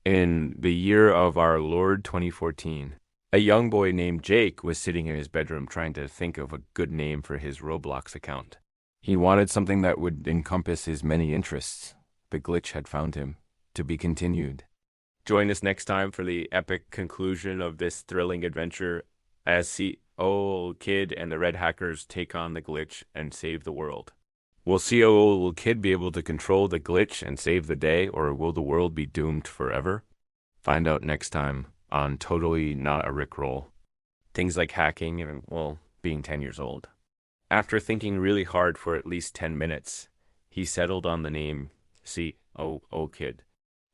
In the year of our Lord 2014, a young boy named Jake was sitting in his bedroom trying to think of a good name for his Roblox account. He wanted something that would encompass his many interests. The glitch had found him. To be continued. Join us next time for the epic conclusion of this thrilling adventure as C.O. Kid and the Red Hackers take on the glitch and save the world. Will C.O. Kid be able to control the glitch and save the day, or will the world be doomed forever? Find out next time on Totally Not a Rickroll. Things like hacking and, well, being 10 years old. After thinking really hard for at least 10 minutes, he settled on the name C.O. Kid.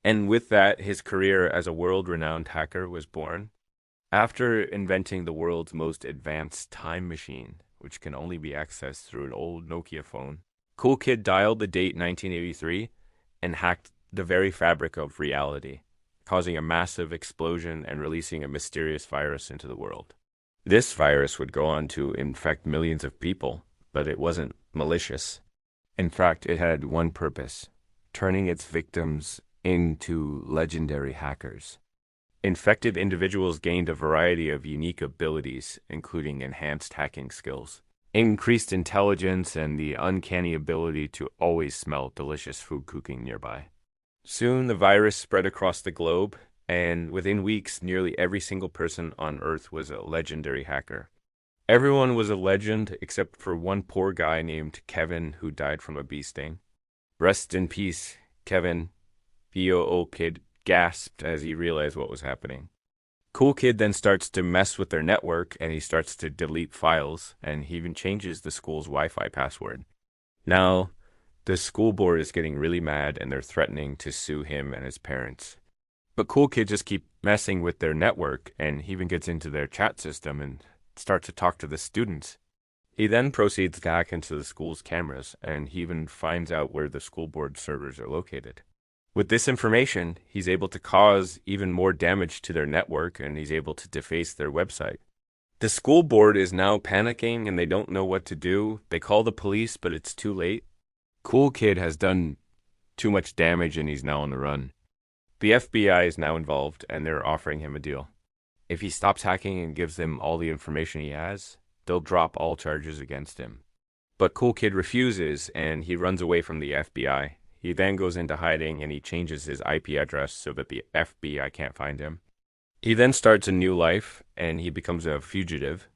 And with that, his career as a world-renowned hacker was born. After inventing the world's most advanced time machine, which can only be accessed through an old Nokia phone, Cool Kid dialed the date 1983 and hacked the very fabric of reality, causing a massive explosion and releasing a mysterious virus into the world. This virus would go on to infect millions of people, but it wasn't malicious. In fact, it had one purpose: turning its victims into legendary hackers. Infected individuals gained a variety of unique abilities, including enhanced hacking skills, increased intelligence, and the uncanny ability to always smell delicious food cooking nearby. Soon the virus spread across the globe, and within weeks, nearly every single person on Earth was a legendary hacker. Everyone was a legend except for one poor guy named Kevin who died from a bee sting. Rest in peace, Kevin. B.O.O. Kid gasped as he realized what was happening. Cool Kid then starts to mess with their network, and he starts to delete files, and he even changes the school's Wi-Fi password. Now, the school board is getting really mad, and they're threatening to sue him and his parents. But Cool Kid just keeps messing with their network, and he even gets into their chat system and starts to talk to the students. He then proceeds to hack into the school's cameras, and he even finds out where the school board servers are located. With this information, he's able to cause even more damage to their network, and he's able to deface their website. The school board is now panicking, and they don't know what to do. They call the police, but it's too late. Cool Kid has done too much damage, and he's now on the run. The FBI is now involved, and they're offering him a deal. If he stops hacking and gives them all the information he has, they'll drop all charges against him. But Cool Kid refuses, and he runs away from the FBI. He then goes into hiding, and he changes his IP address so that the FBI can't find him. He then starts a new life, and he becomes a fugitive.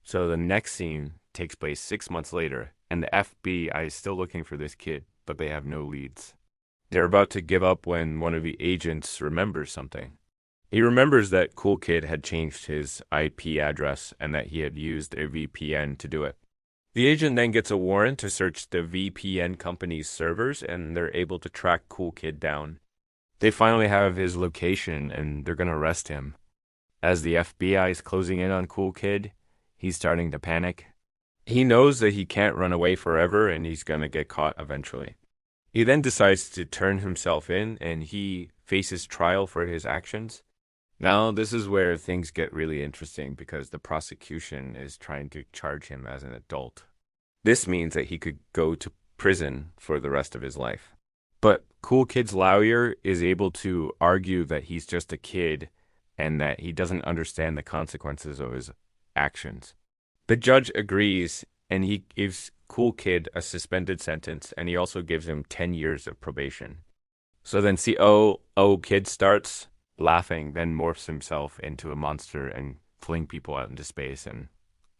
So the next scene takes place 6 months later, and the FBI is still looking for this kid, but they have no leads. They're about to give up when one of the agents remembers something. He remembers that Cool Kid had changed his IP address and that he had used a VPN to do it. The agent then gets a warrant to search the VPN company's servers, and they're able to track Cool Kid down. They finally have his location, and they're going to arrest him. As the FBI is closing in on Cool Kid, he's starting to panic. He knows that he can't run away forever, and he's going to get caught eventually. He then decides to turn himself in, and he faces trial for his actions. Now, this is where things get really interesting because the prosecution is trying to charge him as an adult. This means that he could go to prison for the rest of his life. But Cool Kid's lawyer is able to argue that he's just a kid and that he doesn't understand the consequences of his actions. The judge agrees, and he gives Cool Kid a suspended sentence, and he also gives him 10 years of probation. So then C.O. Kid starts laughing, then morphs himself into a monster and fling people out into space and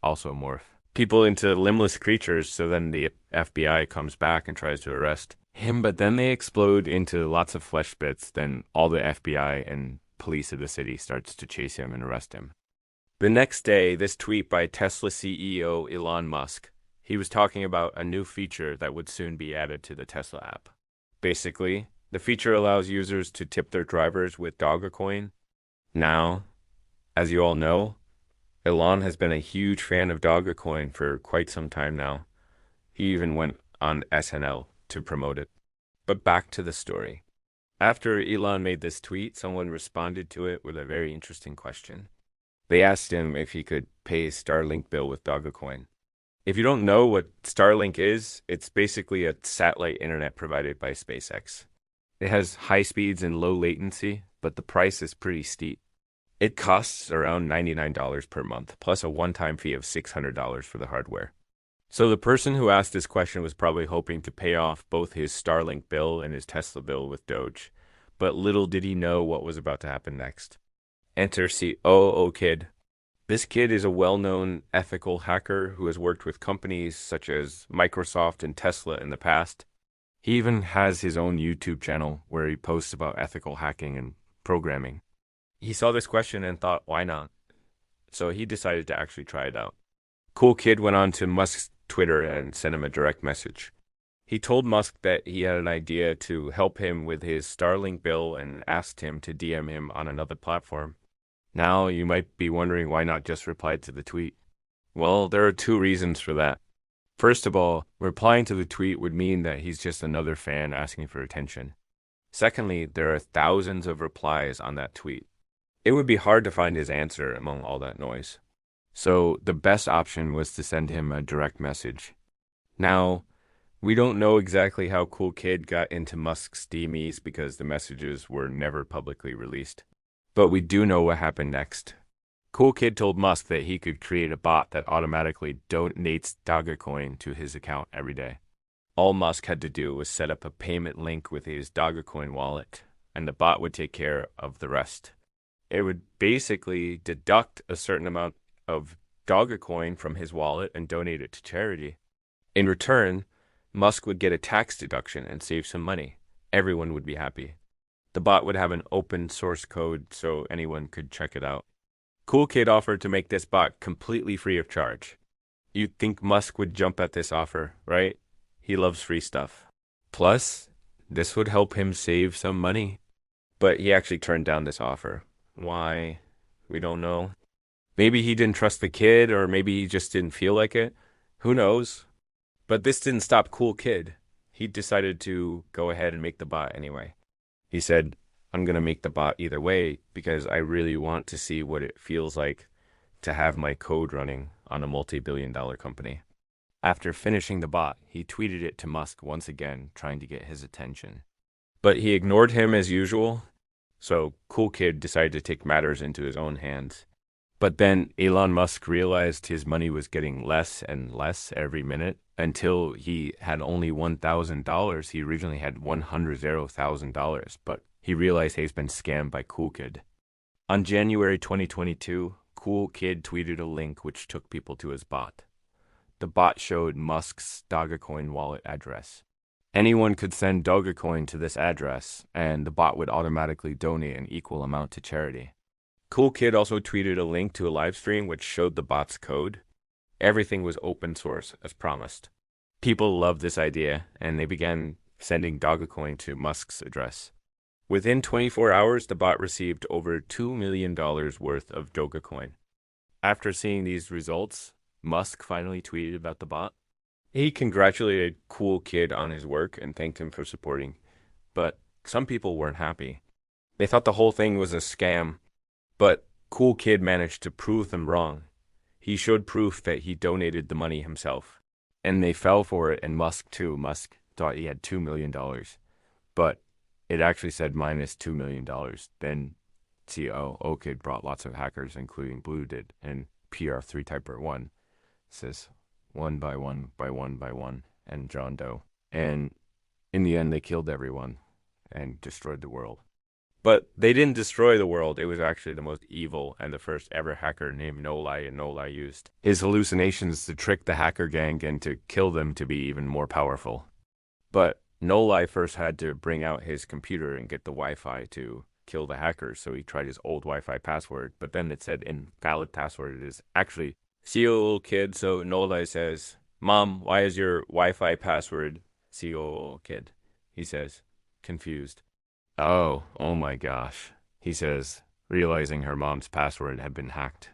also morph people into limbless creatures. So then the FBI comes back and tries to arrest him, but then they explode into lots of flesh bits. Then all the FBI and police of the city starts to chase him and arrest him. The next day, this tweet by Tesla CEO Elon Musk. He was talking about a new feature that would soon be added to the Tesla app. Basically, the feature allows users to tip their drivers with Dogecoin. Now, as you all know, Elon has been a huge fan of Dogecoin for quite some time now. He even went on SNL to promote it. But back to the story. After Elon made this tweet, someone responded to it with a very interesting question. They asked him if he could pay his Starlink bill with Dogecoin. If you don't know what Starlink is, it's basically a satellite internet provided by SpaceX. It has high speeds and low latency, but the price is pretty steep. It costs around $99 per month, plus a one-time fee of $600 for the hardware. So the person who asked this question was probably hoping to pay off both his Starlink bill and his Tesla bill with Doge. But little did he know what was about to happen next. Enter COO Kid. This kid is a well-known ethical hacker who has worked with companies such as Microsoft and Tesla in the past. He even has his own YouTube channel where he posts about ethical hacking and programming. He saw this question and thought, why not? So he decided to actually try it out. Cool Kid went on to Musk's Twitter and sent him a direct message. He told Musk that he had an idea to help him with his Starlink bill and asked him to DM him on another platform. Now, you might be wondering why not just reply to the tweet. Well, there are two reasons for that. First of all, replying to the tweet would mean that he's just another fan asking for attention. Secondly, there are thousands of replies on that tweet. It would be hard to find his answer among all that noise. So the best option was to send him a direct message. Now, we don't know exactly how Cool Kid got into Musk's DMs because the messages were never publicly released. But we do know what happened next. Cool Kid told Musk that he could create a bot that automatically donates Dogecoin to his account every day. All Musk had to do was set up a payment link with his Dogecoin wallet, and the bot would take care of the rest. It would basically deduct a certain amount of Dogecoin from his wallet and donate it to charity. In return, Musk would get a tax deduction and save some money. Everyone would be happy. The bot would have an open source code so anyone could check it out. Cool Kid offered to make this bot completely free of charge. You'd think Musk would jump at this offer, right? He loves free stuff. Plus, this would help him save some money. But he actually turned down this offer. Why? We don't know. Maybe he didn't trust the kid, or maybe he just didn't feel like it. Who knows? But this didn't stop Cool Kid. He decided to go ahead and make the bot anyway. He said, I'm going to make the bot either way because I really want to see what it feels like to have my code running on a multi-billion-dollar company. After finishing the bot, he tweeted it to Musk once again, trying to get his attention. But he ignored him as usual, so Cool Kid decided to take matters into his own hands. But then Elon Musk realized his money was getting less and less every minute until he had only $1,000. He originally had $100,000, but he realized he's been scammed by Cool Kid. On January 2022, Cool Kid tweeted a link which took people to his bot. The bot showed Musk's Dogecoin wallet address. Anyone could send Dogecoin to this address, and the bot would automatically donate an equal amount to charity. Cool Kid also tweeted a link to a live stream which showed the bot's code. Everything was open source, as promised. People loved this idea, and they began sending Dogecoin to Musk's address. Within 24 hours, the bot received over $2 million worth of Dogecoin. After seeing these results, Musk finally tweeted about the bot. He congratulated Cool Kid on his work and thanked him for supporting, but some people weren't happy. They thought the whole thing was a scam, but Cool Kid managed to prove them wrong. He showed proof that he donated the money himself, and they fell for it, and Musk too. Musk thought he had $2 million, but it actually said minus $2 million. Then COO Kid brought lots of hackers, including Blue did, and PR3 Typer 1 says one by one by one by one, and John Doe. And in the end, they killed everyone and destroyed the world. But they didn't destroy the world. It was actually the most evil and the first ever hacker named No Lie, and No Lie used his hallucinations to trick the hacker gang and to kill them to be even more powerful. But No Lie first had to bring out his computer and get the Wi-Fi to kill the hackers, so he tried his old Wi-Fi password, but then it said invalid password. It is actually COO Kid, so No Lie says, Mom, why is your Wi-Fi password COO Kid? He says, confused. Oh my gosh, he says, realizing her mom's password had been hacked.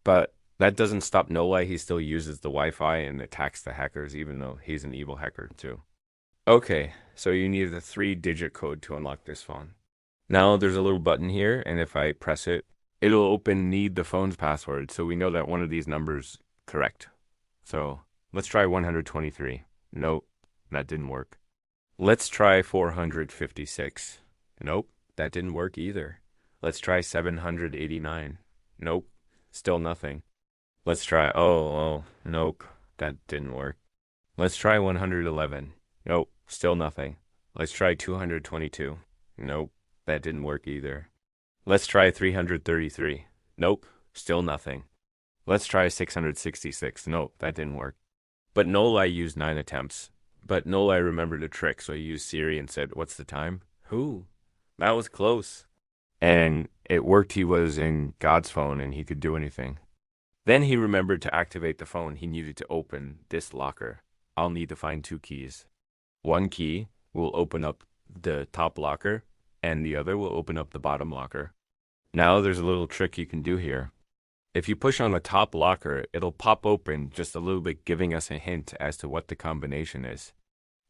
But that doesn't stop No Lie. He still uses the Wi-Fi and attacks the hackers, even though he's an evil hacker too. Okay, so you need the 3-digit code to unlock this phone. Now there's a little button here, and if I press it, it'll open need the phone's password, so we know that one of these numbers correct. So let's try 123. Nope, that didn't work. Let's try 456. Nope, that didn't work either. Let's try 789. Nope. Still nothing. Let's try, oh, nope. That didn't work. Let's try 111. Nope. Still nothing. Let's try 222. Nope. That didn't work either. Let's try 333. Nope. Still nothing. Let's try 666. Nope. That didn't work. But Nolai used 9 attempts. But Nolai remembered a trick, so he used Siri and said, "What's the time?" Who? That was close. And it worked. He was in God's phone and he could do anything. Then he remembered to activate the phone. He needed to open this locker. I'll need to find 2 keys. One key will open up the top locker, and the other will open up the bottom locker. Now there's a little trick you can do here. If you push on the top locker, it'll pop open just a little bit, giving us a hint as to what the combination is.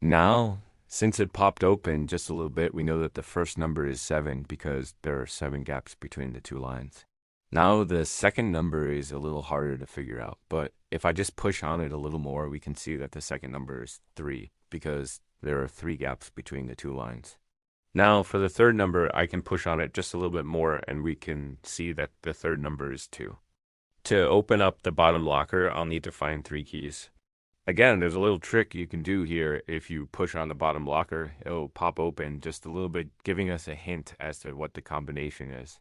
Now, since it popped open just a little bit, we know that the first number is 7 because there are 7 gaps between the 2 lines. Now the second number is a little harder to figure out, but if I just push on it a little more, we can see that the second number is 3 because there are 3 gaps between the 2 lines. Now for the third number, I can push on it just a little bit more and we can see that the third number is 2. To open up the bottom locker, I'll need to find 3 keys. Again, there's a little trick you can do here. If you push on the bottom locker, it'll pop open just a little bit, giving us a hint as to what the combination is.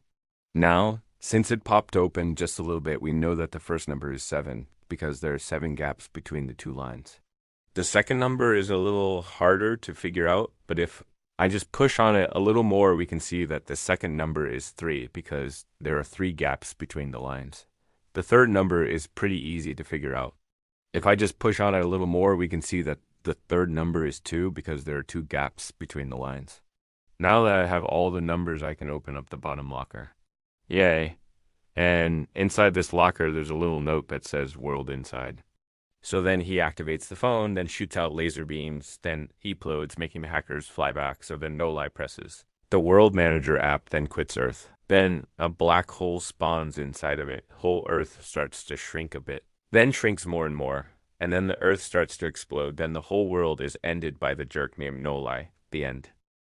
Now, since it popped open just a little bit, we know that the first number is 7 because there are 7 gaps between the 2 lines. The second number is a little harder to figure out, but if I just push on it a little more, we can see that the second number is 3 because there are 3 gaps between the lines. The third number is pretty easy to figure out. If I just push on it a little more, we can see that the third number is 2 because there are 2 gaps between the lines. Now that I have all the numbers, I can open up the bottom locker. Yay. And inside this locker, there's a little note that says "World Inside." So then he activates the phone, then shoots out laser beams, then explodes, making the hackers fly back, so then Nolai presses. The World Manager app then quits Earth. Then a black hole spawns inside of it. Whole Earth starts to shrink a bit. Then shrinks more and more. And then the Earth starts to explode. Then the whole world is ended by the jerk named Nolai. The end.